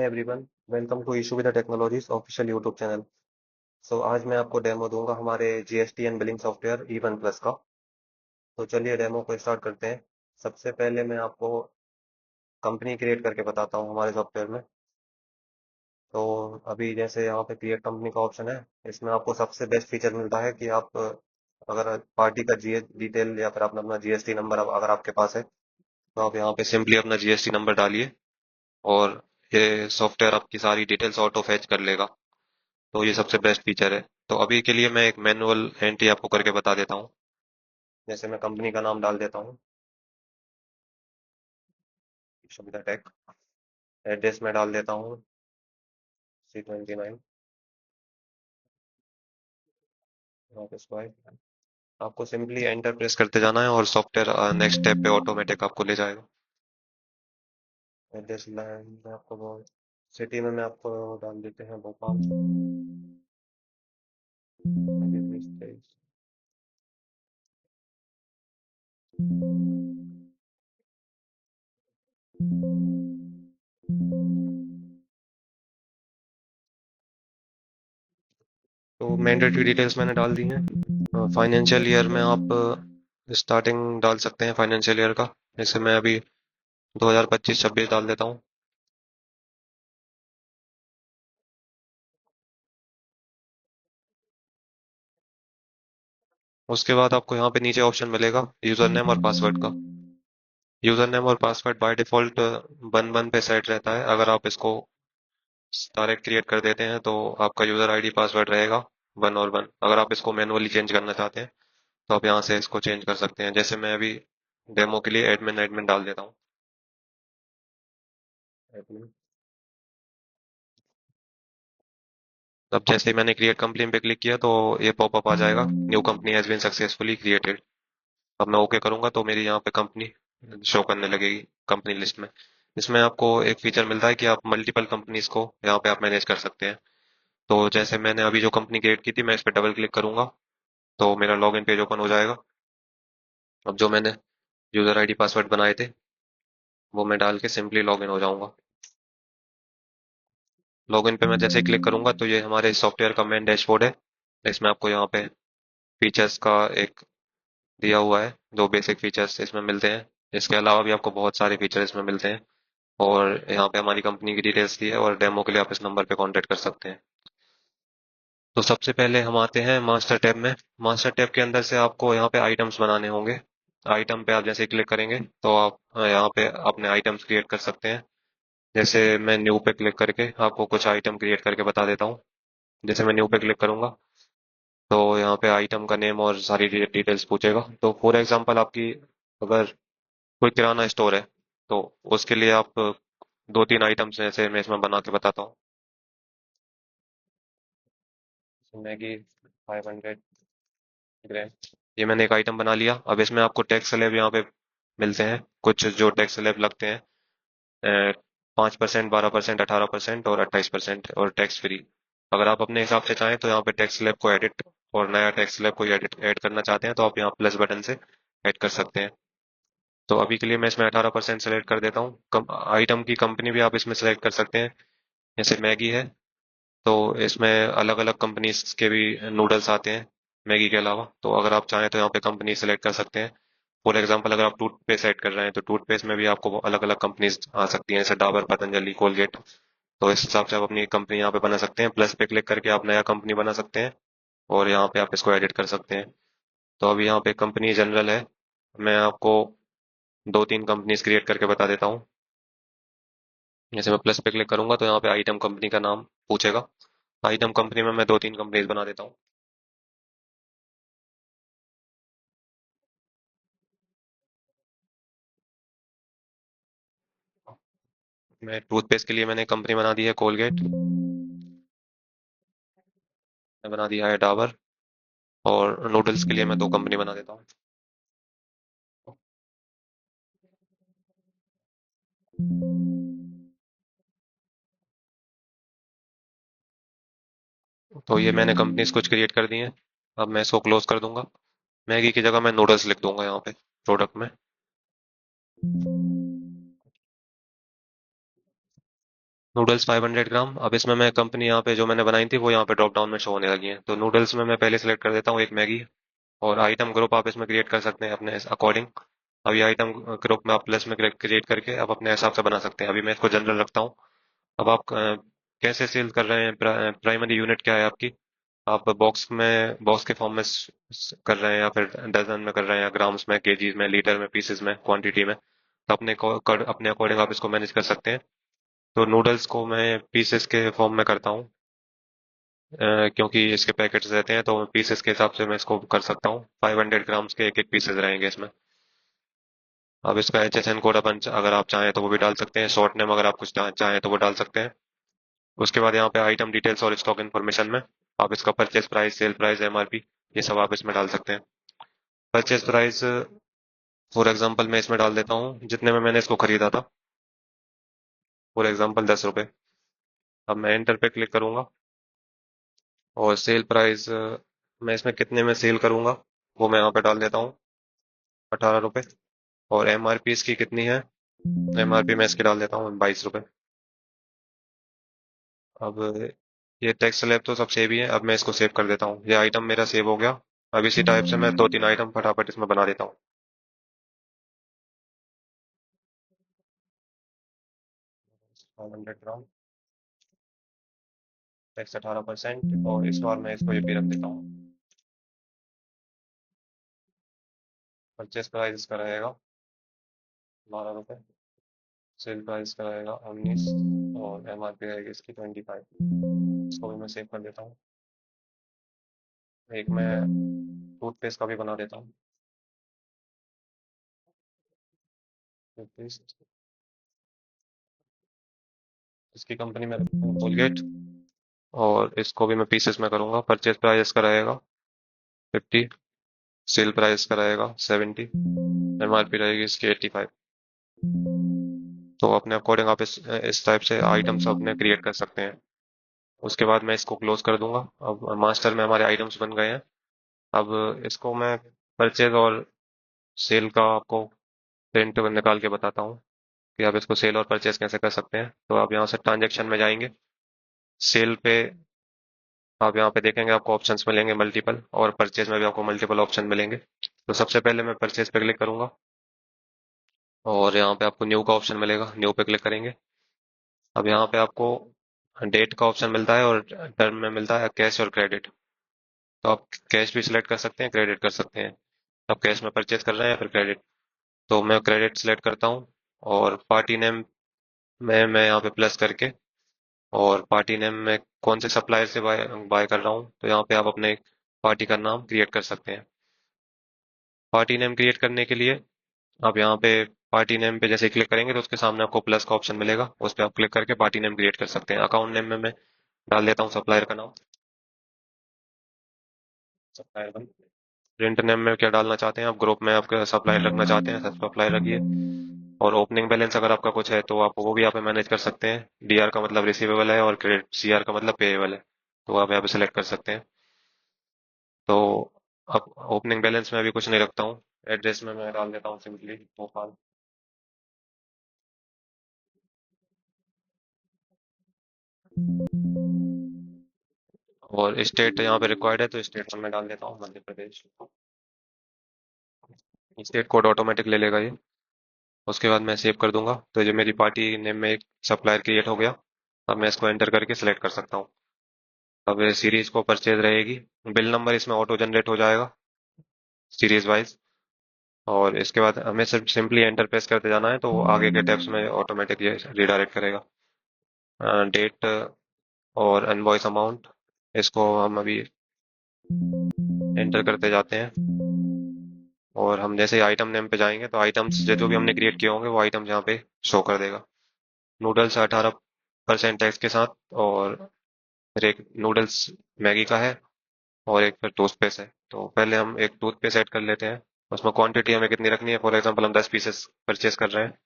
Everyone, welcome to issue with technologies official YouTube channel. So आज मैं आपको demo दूंगा हमारे जीएसटी एंड बिलिंग सॉफ्टवेयर ई1 प्लस का। तो चलिए डेमो को स्टार्ट करते हैं। सबसे पहले मैं आपको कंपनी क्रिएट करके बताता हूँ हमारे सॉफ्टवेयर में। तो अभी जैसे यहाँ पे क्रिएट कंपनी का ऑप्शन है, इसमें आपको सबसे बेस्ट फीचर मिलता है कि आप अगर पार्टी का जीएस डिटेल या फिर अपना अपना जीएसटी नंबर अगर आपके पास है तो आप यहाँ पे सिंपली अपना जीएसटी नंबर डालिए और ये सॉफ्टवेयर आपकी सारी डिटेल्स ऑटो फैच कर लेगा। तो ये सबसे बेस्ट फीचर है। तो अभी के लिए मैं एक मैनुअल एंट्री आपको करके बता देता हूँ। जैसे मैं कंपनी का नाम डाल देता हूँ, सुविधा टेक। एड्रेस में डाल देता हूँ C29 ऑफिस बॉय। आपको सिंपली एंटर प्रेस करते जाना है और सॉफ्टवेयर नेक्स्ट स्टेप पे ऑटोमेटिक आपको ले जाएगा। एड्रेस में आपको वो सिटी में मैं आपको डाल देते हैं भोपाल। तो मैंडेटरी डिटेल्स मैंने डाल दी हैं। फाइनेंशियल ईयर में आप स्टार्टिंग डाल सकते हैं फाइनेंशियल ईयर का। जैसे मैं अभी 2025-26 डाल देता हूँ। उसके बाद आपको यहाँ पे नीचे ऑप्शन मिलेगा यूजर नेम और पासवर्ड का। यूजर नेम और password by default one one पे सेट रहता है। अगर आप इसको डायरेक्ट क्रिएट कर देते हैं तो आपका यूजर आईडी पासवर्ड रहेगा वन और वन। अगर आप इसको मैनुअली चेंज करना चाहते हैं तो आप यहाँ से इसको चेंज कर सकते हैं। जैसे मैं अभी डेमो के लिए एडमिन एडमिन डाल देता हूँ। एडमिन। अब जैसे ही मैंने क्रिएट कंपनी पे क्लिक किया तो ये पॉपअप आ जाएगा, new company has been successfully created. अब मैं ओके करूंगा तो मेरी यहाँ पे कंपनी शो करने लगेगी कंपनी लिस्ट में। इसमें आपको एक फीचर मिलता है कि आप मल्टीपल कंपनीज को यहाँ पे आप मैनेज कर सकते हैं। तो जैसे मैंने अभी जो कंपनी क्रिएट की थी, मैं इस पे डबल क्लिक करूंगा तो मेरा लॉगिन पेज ओपन हो जाएगा। अब जो मैंने यूजर आईडी पासवर्ड बनाए थे वो मैं डाल के सिंपली लॉगिन हो जाऊंगा। लॉगिन पे मैं जैसे ही क्लिक करूंगा तो ये हमारे सॉफ्टवेयर का मेन डैशबोर्ड है। इसमें आपको यहाँ पे फीचर्स का एक दिया हुआ है, जो बेसिक फीचर्स इसमें मिलते हैं। इसके अलावा भी आपको बहुत सारे फीचर इसमें मिलते हैं। और यहाँ पे हमारी कंपनी की डिटेल्स दी है और डेमो के लिए आप इस नंबर पे कांटेक्ट कर सकते हैं। तो सबसे पहले हम आते हैं मास्टर टैब में। मास्टर टैब के अंदर से आपको यहाँ पे आइटम्स बनाने होंगे। आइटम पे आप जैसे ही क्लिक करेंगे तो आप यहाँ पे अपने आइटम्स क्रिएट कर सकते हैं। जैसे मैं न्यू पे क्लिक करके आपको कुछ आइटम क्रिएट करके बता देता हूँ। जैसे मैं न्यू पे क्लिक करूंगा तो यहाँ पे आइटम का नेम और सारी डिटेल्स पूछेगा। तो फॉर एग्जांपल आपकी अगर कोई किराना स्टोर है तो उसके लिए आप दो तीन आइटम्स जैसे मैं इसमें बना के बताता हूँ। मैगी 500 ग्राम, ये मैंने एक आइटम बना लिया। अब इसमें आपको टैक्स स्लैब यहाँ पे मिलते हैं, कुछ जो टैक्स स्लैब लगते हैं। 5%, 12%, 18% और 28% और टैक्स फ्री। अगर आप अपने हिसाब से चाहें तो यहाँ पे टैक्स स्लैब को एडिट और नया टैक्स स्लैब को एडिट ऐड करना चाहते हैं तो आप यहाँ प्लस बटन से ऐड कर सकते हैं। तो अभी के लिए मैं इसमें 18% सेलेक्ट कर देता हूँ। आइटम की कंपनी भी आप इसमें सेलेक्ट कर सकते हैं। जैसे मैगी है तो इसमें अलग अलग कंपनीज के भी नूडल्स आते हैं मैगी के अलावा। तो अगर आप चाहें तो यहाँ पे कंपनी सेलेक्ट कर सकते हैं। फॉर एग्जांपल अगर आप टूथपेस्ट ऐड कर रहे हैं तो टूथपेस्ट में भी आपको अलग अलग कंपनीज आ सकती हैं, जैसे डाबर, पतंजलि, कोलगेट। तो इस हिसाब से आप अपनी कंपनी यहाँ पे बना सकते हैं। प्लस पे क्लिक करके आप नया कंपनी बना सकते हैं और यहाँ पे आप इसको एडिट कर सकते हैं। तो अभी यहाँ पे कंपनी जनरल है। मैं आपको दो तीन कंपनीज क्रिएट करके बता देता हूँ। जैसे मैं प्लस पे क्लिक करूंगा तो यहाँ पे आइटम कंपनी का नाम पूछेगा। आइटम कंपनी में मैं दो तीन कंपनीज बना देता हूँ। मैं टूथपेस्ट के लिए मैंने कंपनी बना दी है कोलगेट। मैं बना दिया है डाबर। और नूडल्स के लिए मैं दो कंपनी बना देता हूँ। तो ये मैंने कंपनीज कुछ क्रिएट कर दी हैं। अब मैं इसको क्लोज कर दूंगा। मैगी की जगह मैं नूडल्स लिख दूंगा यहाँ पे प्रोडक्ट में। नूडल्स 500 ग्राम। अब इसमें मैं कंपनी यहाँ पे जो मैंने बनाई थी वो यहाँ पे ड्रॉप डाउन में शो होने लगी है, तो नूडल्स में मैं पहले सेलेक्ट कर देता हूँ एक मैगी। और आइटम ग्रुप आप इसमें क्रिएट कर सकते हैं अपने अकॉर्डिंग। अब ये आइटम ग्रुप में आप प्लस में क्रिएट करके आप अपने हिसाब से बना सकते हैं। अभी मैं इसको जनरल रखता हूँ। अब आप कैसे सेल कर रहे हैं, प्राइमरी यूनिट क्या है आपकी? आप बॉक्स के फॉर्म में कर रहे हैं, या फिर डजन में कर रहे हैं, या ग्राम्स में, केजीज में, लीटर में, पीसेस में, क्वांटिटी में? तो अपने अकॉर्डिंग आप इसको मैनेज कर सकते हैं। तो नूडल्स को मैं पीसेस के फॉर्म में करता हूँ, क्योंकि इसके पैकेट्स रहते हैं, तो पीसेस के हिसाब से मैं इसको कर सकता हूँ। 500 ग्राम्स के एक एक पीसेस रहेंगे इसमें। अब इसका HSN कोड अपन अगर आप चाहें तो वो भी डाल सकते हैं, शॉर्ट नेम अगर आप कुछ चाहें तो वो डाल सकते हैं। उसके बाद यहाँ पे आइटम डिटेल्स और स्टॉक इन्फॉर्मेशन में आप इसका purchase price, sale price, MRP, ये सब आप इसमें डाल सकते हैं। परचेज प्राइस फॉर एग्जांपल मैं इसमें डाल देता हूँ जितने में मैंने इसको खरीदा था, फॉर एग्जांपल 10 रुपये। अब मैं एंटर पे क्लिक करूंगा, और सेल प्राइस मैं इसमें कितने में सेल करूंगा वो मैं यहाँ पे डाल देता हूँ, 18 रुपये। और MRP इसकी कितनी है? MRP मैं इसकी डाल देता हूँ 22 रुपये। अब ये टैक्स स्लैब तो सब सेव ही है, अब मैं इसको सेव कर देता हूँ। ये आइटम मेरा सेव हो गया। अब इसी टाइप से मैं दो तीन आइटम फटाफट इसमें बना देता हूँ। 500 ग्राम, टैक्स 18%, और इस बार मैं इसको ये भी रख देता हूँ। परचेस प्राइस इसका रहेगा 12 रुपये, सेल प्राइस का रहेगा 19, और MRP रहेगी इसकी 25। इसको भी मैं सेव कर देता हूँ। एक मैं टूथपेस्ट का भी बना देता हूँ। टूथपेस्ट, इसकी कंपनी में रखता हूँ कोलगेट, और इसको भी मैं पीसेस में करूंगा। परचेज प्राइस इसका रहेगा 50, सेल प्राइस का रहेगा 70, MRP रहेगी इसकी 85। तो अपने अकॉर्डिंग आप इस टाइप से आइटम्स अपने क्रिएट कर सकते हैं। उसके बाद मैं इसको क्लोज कर दूंगा। अब मास्टर में हमारे आइटम्स बन गए हैं। अब इसको मैं परचेज और सेल का आपको प्रिंट निकाल के बताता हूँ कि आप इसको सेल और परचेज कैसे कर सकते हैं। तो आप यहाँ से ट्रांजेक्शन में जाएंगे, सेल पे आप यहाँ पे देखेंगे आपको ऑप्शंस मिलेंगे मल्टीपल, और परचेज में भी आपको मल्टीपल ऑप्शन मिलेंगे। तो सबसे पहले मैं परचेज पे क्लिक करूंगा, और यहाँ पे आपको न्यू का ऑप्शन मिलेगा, न्यू पे क्लिक करेंगे। अब यहाँ पे आपको डेट का ऑप्शन मिलता है, और टर्म में मिलता है कैश और क्रेडिट। तो आप कैश भी सिलेक्ट कर सकते हैं, क्रेडिट कर सकते हैं। आप कैश में परचेज कर रहे हैं या फिर क्रेडिट? तो मैं क्रेडिट सिलेक्ट करता हूँ। और पार्टी नेम में मैं यहाँ पे प्लस करके, और पार्टी नेम में कौन से सप्लायर से बाय बाय कर रहा हूँ, तो यहाँ पे आप अपने पार्टी का नाम क्रिएट कर सकते हैं। पार्टी नेम क्रिएट करने के लिए आप यहाँ पे पार्टी नेम पे जैसे क्लिक करेंगे तो उसके सामने आपको प्लस का ऑप्शन मिलेगा, उस पर आप क्लिक करके पार्टी नेम क्रिएट कर सकते हैं। अकाउंट नेम में मैं डाल देता हूँ सप्लायर का नाम, सप्लायर वन। प्रिंट नेम में क्या डालना चाहते हैं आप, ग्रुप में आपका सप्लायर रखना चाहते हैं, सब सप्लायर रखिए। और ओपनिंग बैलेंस अगर आपका कुछ है तो आप वो भी यहाँ पे मैनेज कर सकते हैं। DR का मतलब रिसीवेबल है, और क्रेडिट CR का मतलब पेएबल है, तो आप यहाँ पे सेलेक्ट कर सकते हैं। तो अब ओपनिंग बैलेंस में अभी कुछ नहीं रखता हूँ। एड्रेस में मैं डाल देता हूँ सिंपली भोपाल। और स्टेट यहाँ पे रिक्वायर्ड है, तो स्टेट में मैं डाल देता हूँ Madhya Pradesh. State code automatic ले लेगा ये। उसके बाद मैं सेव कर दूंगा, तो जो मेरी पार्टी नेम में एक सप्लायर क्रिएट हो गया। अब मैं इसको एंटर करके सिलेक्ट कर सकता हूँ। अब ये सीरीज को परचेज रहेगी। बिल नंबर इसमें ऑटो जनरेट हो जाएगा सीरीज वाइज। और इसके बाद हमें सिर्फ सिंपली एंटर प्रेस करते जाना है, तो वो आगे के टैब्स में ऑटोमेटिक ये रिडायरेक्ट करेगा। डेट और इनवॉइस अमाउंट, इसको हम अभी एंटर करते जाते हैं। और हम जैसे आइटम नेम पे जाएंगे तो आइटम्स जो जो भी हमने क्रिएट किए होंगे वो आइटम्स यहाँ पे शो कर देगा। नूडल्स 18% टैक्स के साथ, और फिर एक नूडल्स मैगी का है, और एक फिर टूथपेस्ट है। तो पहले हम एक टूथपेस्ट ऐड कर लेते हैं। उसमें क्वांटिटी हमें कितनी रखनी है, फॉर एग्जांपल हम 10 पीसेस परचेस कर रहे हैं।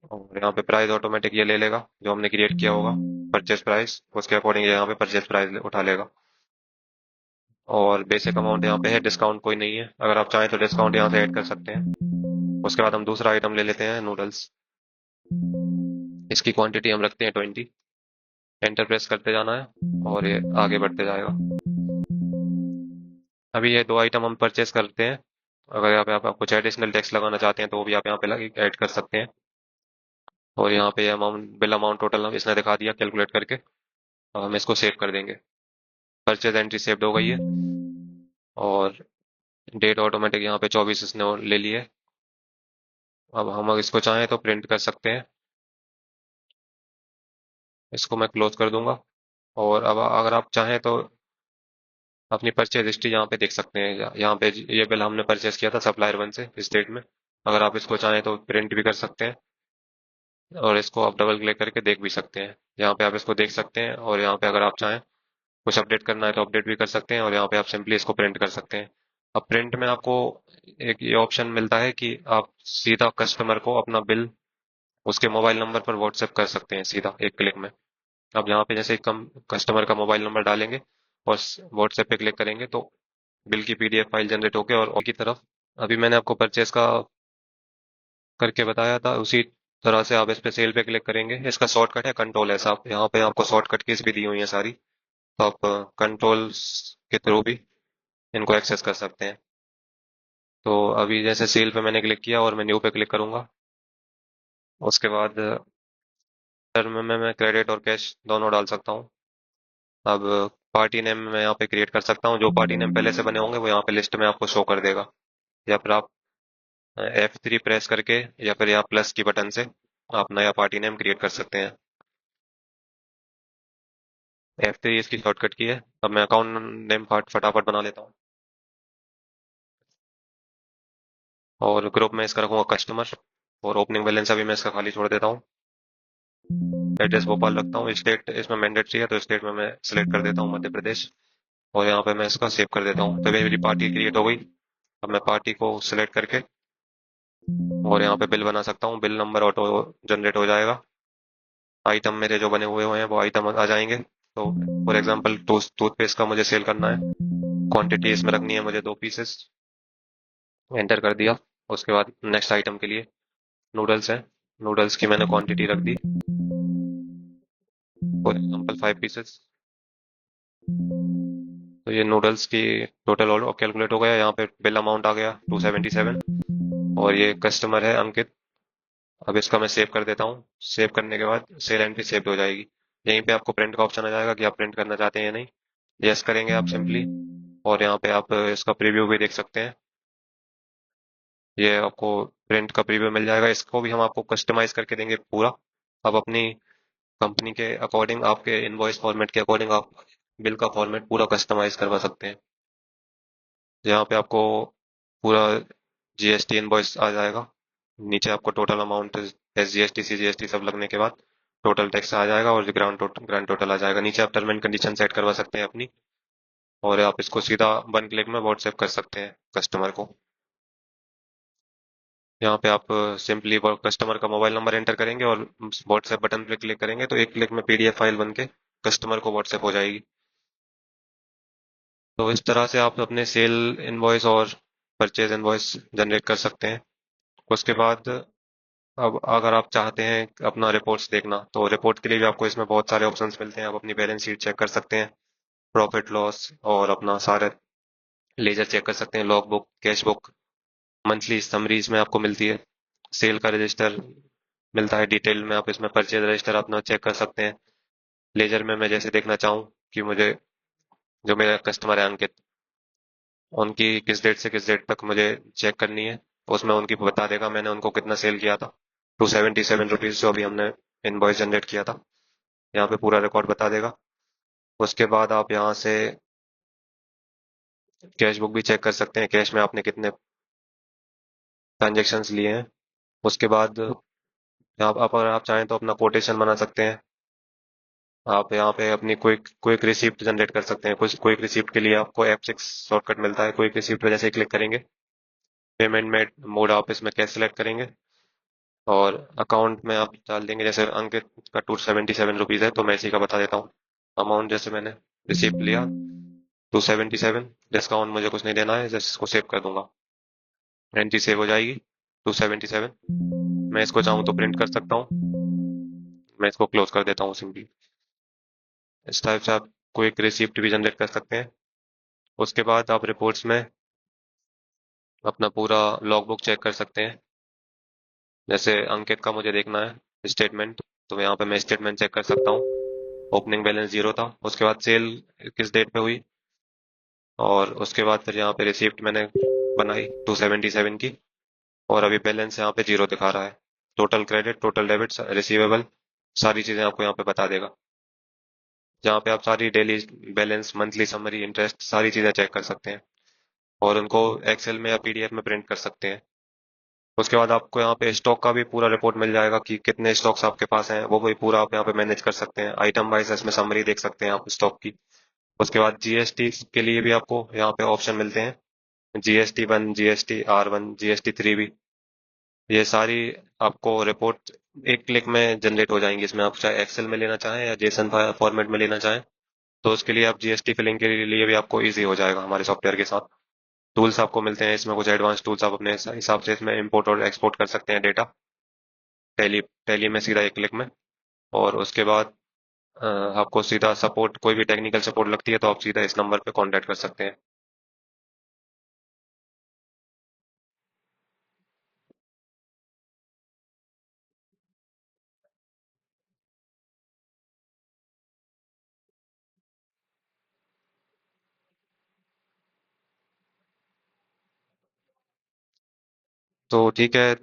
और यहाँ पे प्राइस ऑटोमेटिक ये ले लेगा जो हमने क्रिएट किया होगा, परचेस प्राइस, उसके अकॉर्डिंग ये यहाँ पे परचेस प्राइस उठा लेगा। और बेसिक अमाउंट यहाँ पे है, डिस्काउंट कोई नहीं है, अगर आप चाहें तो डिस्काउंट यहाँ से ऐड कर सकते हैं। उसके बाद हम दूसरा आइटम ले लेते हैं, नूडल्स। इसकी क्वांटिटी हम रखते हैं 20। एंटर प्रेस करते जाना है और ये आगे बढ़ते जाएगा। अभी ये दो आइटम हम परचेस करते हैं। अगर यहाँ पे आप कुछ एडिशनल टैक्स लगाना चाहते हैं तो वो भी आप यहाँ पे ऐड कर सकते हैं। और यहाँ पे अमाउंट, बिल अमाउंट टोटल हम इसने दिखा दिया कैलकुलेट करके। अब हम इसको सेव कर देंगे। परचेज एंट्री सेव्ड हो गई है और डेट ऑटोमेटिक यहाँ पे 24 इसने ले ली है। अब हम इसको चाहें तो प्रिंट कर सकते हैं। इसको मैं क्लोज कर दूंगा। और अब अगर आप चाहें तो अपनी परचेज हिस्ट्री यहाँ पे देख सकते हैं। यहाँ पे ये बिल हमने परचेज किया था सप्लायर वन से इस डेट में। अगर आप इसको चाहें तो प्रिंट भी कर सकते हैं और इसको आप डबल क्लिक करके देख भी सकते हैं। यहाँ पे आप इसको देख सकते हैं और यहाँ पे अगर आप चाहें कुछ अपडेट करना है तो अपडेट भी कर सकते हैं और यहाँ पे आप सिंपली इसको प्रिंट कर सकते हैं। अब प्रिंट में आपको एक ये ऑप्शन मिलता है कि आप सीधा कस्टमर को अपना बिल उसके मोबाइल नंबर पर व्हाट्सएप कर सकते हैं सीधा एक क्लिक में। अब यहाँ पे जैसे कम कस्टमर का मोबाइल नंबर डालेंगे और व्हाट्सएप पे क्लिक करेंगे तो बिल की पीडीएफ फाइल जनरेट होके और की तरफ अभी मैंने आपको परचेस का करके बताया था उसी तरह से आप इस पे सेल पे क्लिक करेंगे। इसका शॉर्टकट है कंट्रोल एस। आप यहाँ पे आपको शॉर्टकट कीज भी दी हुई है सारी, तो आप कंट्रोल्स के थ्रू भी इनको एक्सेस कर सकते हैं। तो अभी जैसे सेल पे मैंने क्लिक किया और मैं न्यू पे क्लिक करूंगा। उसके बाद टर्म में मैं क्रेडिट और कैश दोनों डाल सकता हूँ। अब पार्टी नेम मैं यहाँ पे क्रिएट कर सकता हूँ। जो पार्टी नेम पहले से बने होंगे वो यहाँ पे लिस्ट में आपको शो कर देगा। या फिर आप F3 प्रेस करके या फिर यहाँ प्लस की बटन से आप नया पार्टी नेम क्रिएट कर सकते हैं। F3 इसकी शॉर्टकट की है। अब मैं अकाउंट नेम फटाफट बना लेता हूँ और ग्रुप में इसका रखूंगा कस्टमर और ओपनिंग बैलेंस अभी मैं इसका खाली छोड़ देता हूँ। एड्रेस भोपाल रखता हूँ। स्टेट इसमें मैंडेटरी है तो स्टेट में मैं सिलेक्ट कर देता हूँ मध्य प्रदेश और यहाँ पे मैं इसका सेव कर देता हूँ। तो मेरी पार्टी क्रिएट हो गई। अब मैं पार्टी को सिलेक्ट करके और यहाँ पे बिल बना सकता हूँ। बिल नंबर ऑटो जनरेट हो जाएगा। आइटम मेरे जो बने हुए हैं वो आइटम आ जाएंगे। तो फॉर एग्जांपल टूथपेस्ट का मुझे सेल करना है। क्वांटिटी इसमें रखनी है मुझे 2 पीसेस। एंटर कर दिया। उसके बाद नेक्स्ट आइटम के लिए नूडल्स है। नूडल्स की मैंने क्वांटिटी रख दी, फॉर एग्जांपल 5 पीसेस। तो ये नूडल्स की टोटल और कैलकुलेट हो गया। यहाँ पे बिल अमाउंट आ गया 277 और ये कस्टमर है अंकित। अब इसका मैं सेव कर देता हूँ। सेव करने के बाद सेल एंट्री सेव हो जाएगी। यहीं पे आपको प्रिंट का ऑप्शन आ जाएगा कि आप प्रिंट करना चाहते हैं या नहीं। यस करेंगे आप सिंपली और यहाँ पे आप इसका प्रीव्यू भी देख सकते हैं। ये आपको प्रिंट का प्रीव्यू मिल जाएगा। इसको भी हम आपको कस्टमाइज करके देंगे पूरा। अब अपनी कंपनी के अकॉर्डिंग आपके इनवॉइस फॉर्मेट के अकॉर्डिंग आप बिल का फॉर्मेट पूरा कस्टमाइज करवा सकते हैं। यहाँ पे आपको पूरा जीएसटी इनवॉइस आ जाएगा। नीचे आपको टोटल अमाउंट एसजीएसटी सीजीएसटी सब लगने के बाद टोटल टैक्स आ जाएगा और ग्रांड टोटल आ जाएगा। नीचे आप टर्म एंड कंडीशन सेट करवा सकते हैं अपनी और आप इसको सीधा 1 क्लिक में व्हाट्सएप कर सकते हैं कस्टमर को। यहाँ पे आप सिंपली कस्टमर का मोबाइल नंबर एंटर करेंगे और व्हाट्सएप बटन पे क्लिक करेंगे तो एक क्लिक में पीडीएफ फाइल बन के कस्टमर को व्हाट्सएप हो जाएगी। तो इस तरह से आप अपने सेल इनवॉइस और परचेज इनवॉइस जनरेट कर सकते हैं। उसके बाद अब अगर आप चाहते हैं अपना रिपोर्ट्स देखना तो रिपोर्ट के लिए भी आपको इसमें बहुत सारे ऑप्शंस मिलते हैं। आप अपनी बैलेंस शीट चेक कर सकते हैं, प्रॉफिट लॉस और अपना सारे लेजर चेक कर सकते हैं, log book, cash book, monthly summaries में आपको मिलती है। सेल का रजिस्टर मिलता है डिटेल में। आप इसमें परचेज रजिस्टर अपना चेक कर सकते हैं। लेजर में मैं जैसे देखना चाहूँ कि मुझे जो मेरा कस्टमर है अंकित, उनकी किस डेट से किस डेट तक मुझे चेक करनी है, उसमें उनकी बता देगा मैंने उनको कितना सेल किया था। 277 रुपीज जो अभी हमने इनवॉइस जनरेट किया था, यहाँ पे पूरा रिकॉर्ड बता देगा। उसके बाद आप यहाँ से कैश बुक भी चेक कर सकते हैं, कैश में आपने कितने ट्रांजेक्शन्स लिए हैं। उसके बाद यहाँ आप अगर आप चाहें तो अपना कोटेशन बना सकते हैं। आप यहाँ पे अपनी क्विक क्विक रिसिप्ट जनरेट कर सकते हैं। कुछ क्विक रिसिप्ट के लिए आपको F6 शॉर्टकट मिलता है। क्विक रिसिप्ट पे जैसे ही क्लिक करेंगे पेमेंट में मोड आप इसमें कैश सेलेक्ट करेंगे और अकाउंट में आप डाल देंगे। जैसे अंकित का 277 रुपीज है तो मैं इसी का बता देता हूँ अमाउंट। जैसे मैंने रिसिप्ट लिया 277, डिस्काउंट मुझे कुछ नहीं देना है, जैसे इसको सेव कर दूंगा। एंट्री सेव हो जाएगी 277। मैं इसको चाहूँ तो प्रिंट कर सकता हूँ मैं इसको क्लोज कर देता हूँ सिंपली। इस टाइप से आप कोई एक रिसिप्ट भी जनरेट कर सकते हैं। उसके बाद आप रिपोर्ट्स में अपना पूरा लॉग बुक चेक कर सकते हैं। जैसे अंकित का मुझे देखना है स्टेटमेंट, तो यहाँ पे मैं स्टेटमेंट चेक कर सकता हूँ। ओपनिंग बैलेंस जीरो था, उसके बाद सेल किस डेट पे हुई, और उसके बाद फिर यहाँ पे रिसिप्ट मैंने बनाई 277 की, और अभी बैलेंस यहाँ पे जीरो दिखा रहा है। Total credit, total debit, receivable, सारी चीजें आपको यहाँ पे बता देगा, जहाँ पे आप सारी daily balance, monthly summary, interest, सारी चीजें चेक कर सकते हैं, और उनको एक्सेल में या पीडीएफ में प्रिंट कर सकते हैं। उसके बाद आपको यहाँ पे स्टॉक का भी पूरा रिपोर्ट मिल जाएगा कि कितने स्टॉक्स आपके पास हैं, वो भी पूरा आप यहाँ पे मैनेज कर सकते हैं। आइटम वाइज इसमें समरी देख सकते हैं आप स्टॉक की। उसके बाद जीएसटी के लिए भी आपको यहाँ पे ऑप्शन मिलते हैं, GST 1, GST R1, GST 3 भी। ये सारी आपको रिपोर्ट एक क्लिक में जनरेट हो जाएंगी। इसमें आप चाहे एक्सेल में लेना चाहें या जेसन फॉर्मेट में लेना चाहें, तो उसके लिए आप जीएसटी फिलिंग के लिए भी आपको इजी हो जाएगा हमारे सॉफ्टवेयर के साथ। टूल्स आपको मिलते हैं इसमें, कुछ एडवांस टूल्स आप अपने हिसाब से इसमें इंपोर्ट और एक्सपोर्ट कर सकते हैं डेटा, टैली टैली में सीधा एक क्लिक में। और उसके बाद आपको सीधा सपोर्ट, कोई भी टेक्निकल सपोर्ट लगती है तो आप सीधा इस नंबर पे कांटेक्ट कर सकते हैं। तो ठीक है,